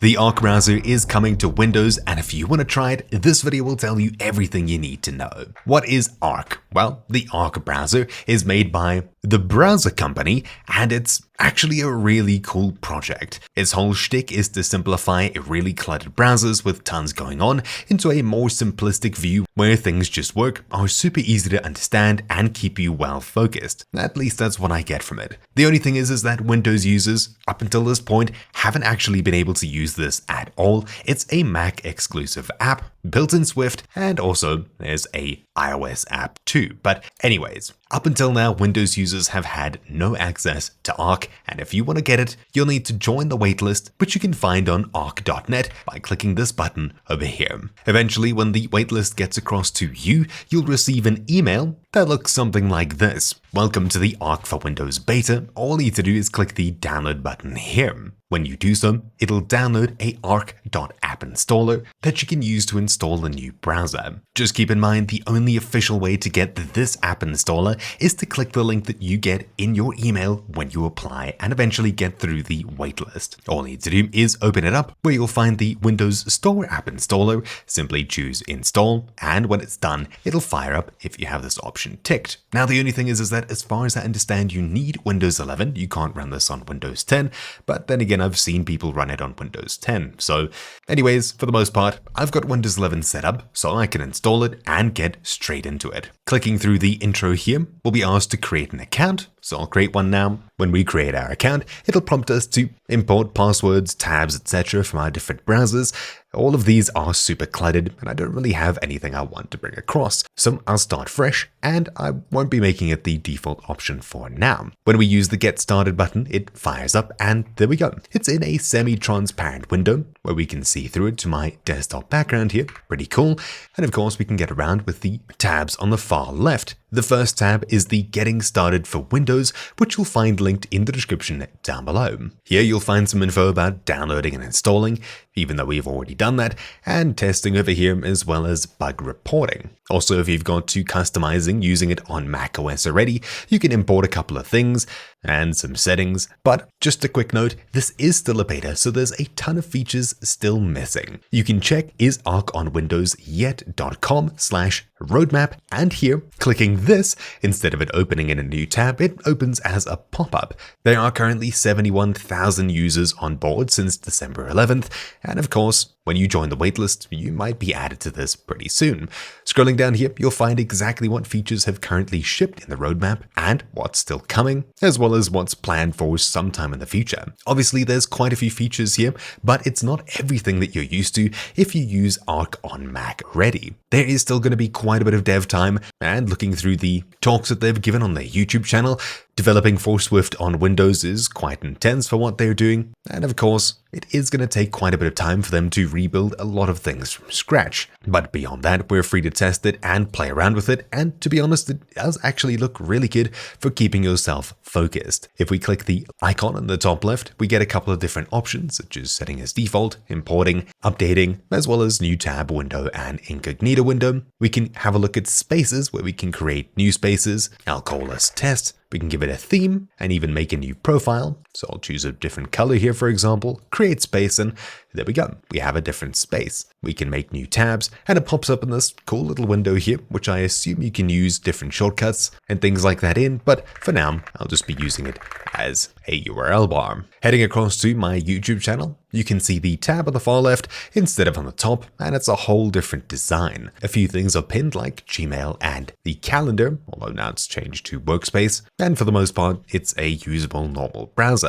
The Arc browser is coming to Windows, and if you want to try it, this video will tell you everything you need to know. What is Arc? Well, the Arc browser is made by the browser company, and it's actually a really cool project. Its whole shtick is to simplify really cluttered browsers with tons going on into a more simplistic view where things just work, are super easy to understand, and keep you well focused. At least that's what I get from it. The only thing is that Windows users, up until this point, haven't actually been able to use this at all. It's a Mac exclusive app, built in Swift, and also there's a iOS app too. But anyways, up until now, Windows users have had no access to Arc, and if you want to get it, you'll need to join the waitlist, which you can find on arc.net by clicking this button over here. Eventually, when the waitlist gets across to you, you'll receive an email that looks something like this. Welcome to the Arc for Windows beta. All you need to do is click the download button here. When you do so, it'll download a arc.app installer that you can use to install a new browser. Just keep in mind, the only official way to get this app installer is to click the link that you get in your email when you apply and eventually get through the waitlist. All you need to do is open it up where you'll find the Windows Store app installer, simply choose install, and when it's done, it'll fire up if you have this option ticked. Now the only thing is that as far as I understand, you need Windows 11. You can't run this on Windows 10, but then again, I've seen people run it on Windows 10. So anyways, for the most part, I've got Windows 11 set up so I can install it and get straight into it. Clicking through the intro here, we'll be asked to create an account. So I'll create one now. When we create our account, it'll prompt us to import passwords, tabs, etc. from our different browsers. All of these are super cluttered, and I don't really have anything I want to bring across. So I'll start fresh, and I won't be making it the default option for now. When we use the Get Started button, it fires up, and there we go. It's in a semi-transparent window where we can see through it to my desktop background here. Pretty cool. And of course, we can get around with the tabs on the far left. The first tab is the Getting Started for Windows, which you'll find linked in the description down below. Here you'll find some info about downloading and installing, even though we've already done that, and testing over here, as well as bug reporting. Also, if you've got to customizing using it on macOS already, you can import a couple of things and some settings. But just a quick note, this is still a beta, so there's a ton of features still missing. You can check is Arc on Windows yet.com/roadmap, and here, clicking this, instead of it opening in a new tab, it opens as a pop-up. There are currently 71,000 users on board since December 11th, and of course, when you join the waitlist, you might be added to this pretty soon. Scrolling down here, you'll find exactly what features have currently shipped in the roadmap and what's still coming, as well as what's planned for sometime in the future. Obviously, there's quite a few features here, but it's not everything that you're used to if you use Arc on Mac already. There is still going to be quite a bit of dev time, and looking through the talks that they've given on their YouTube channel, developing for Swift on Windows is quite intense for what they're doing, and of course, it is going to take quite a bit of time for them to rebuild a lot of things from scratch. But beyond that, we're free to test it and play around with it, and to be honest, it does actually look really good for keeping yourself focused. If we click the icon in the top left, we get a couple of different options, such as setting as default, importing, updating, as well as new tab window and incognito window. We can have a look at spaces where we can create new spaces. I'll call this test. We can give it a theme and even make a new profile. So I'll choose a different color here, for example, create space, and there we go. We have a different space. We can make new tabs, and it pops up in this cool little window here, which I assume you can use different shortcuts and things like that in, but for now, I'll just be using it as a URL bar. Heading across to my YouTube channel, you can see the tab on the far left instead of on the top, and it's a whole different design. A few things are pinned like Gmail and the calendar, although now it's changed to Workspace, and for the most part, it's a usable normal browser.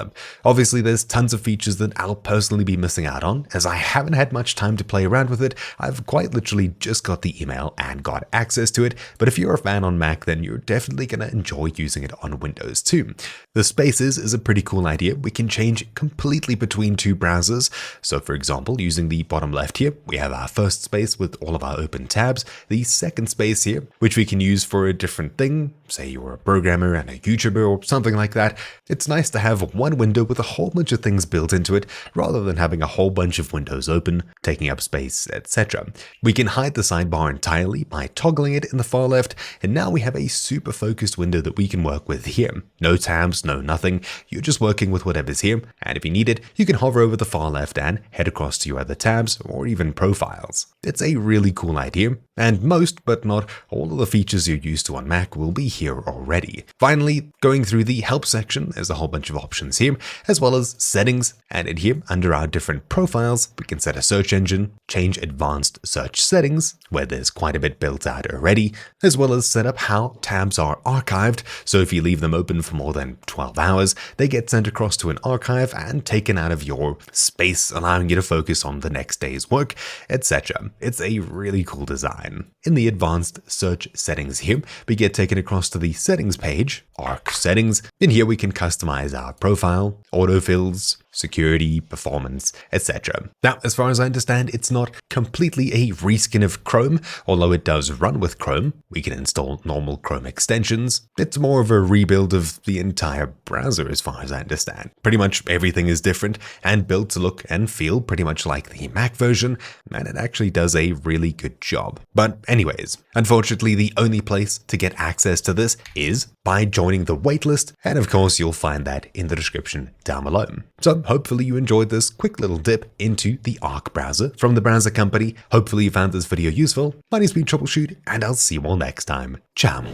Obviously, there's tons of features that I'll personally be missing out on, as I haven't had much time to play around with it. I've quite literally just got the email and got access to it, but if you're a fan on Mac, then you're definitely going to enjoy using it on Windows too. The spaces is a pretty cool idea. We can change completely between two browsers. So for example, using the bottom left here, we have our first space with all of our open tabs, the second space here, which we can use for a different thing. Say you're a programmer and a YouTuber or something like that. It's nice to have one window with a whole bunch of things built into it, rather than having a whole bunch bunch of windows open, taking up space, etc. We can hide the sidebar entirely by toggling it in the far left, and now we have a super focused window that we can work with here. No tabs, no nothing, you're just working with whatever's here, and if you need it, you can hover over the far left and head across to your other tabs or even profiles. It's a really cool idea, and most, but not all of the features you're used to on Mac will be here already. Finally, going through the help section, there's a whole bunch of options here, as well as settings, and in here, under our different profiles, we can set a search engine, change advanced search settings, where there's quite a bit built out already, as well as set up how tabs are archived, so if you leave them open for more than 12 hours, they get sent across to an archive and taken out of your space, allowing you to focus on the next day's work, etc. It's a really cool design. In the advanced search settings here, we get taken across to the settings page, Arc settings. In here we can customize our profile, autofills, security, performance, etc. Now, as far as I understand, it's not completely a reskin of Chrome, although it does run with Chrome. We can install normal Chrome extensions. It's more of a rebuild of the entire browser as far as I understand. Pretty much everything is different and built to look and feel pretty much like the Mac version, and it actually does a really good job. But anyways, unfortunately, the only place to get access to this is by joining the waitlist, and of course you'll find that in the description down below. So hopefully you enjoyed this quick little dip into the Arc browser from the browser company. Hopefully you found this video useful. My name's been Troubleshoot, and I'll see you all next time. Ciao.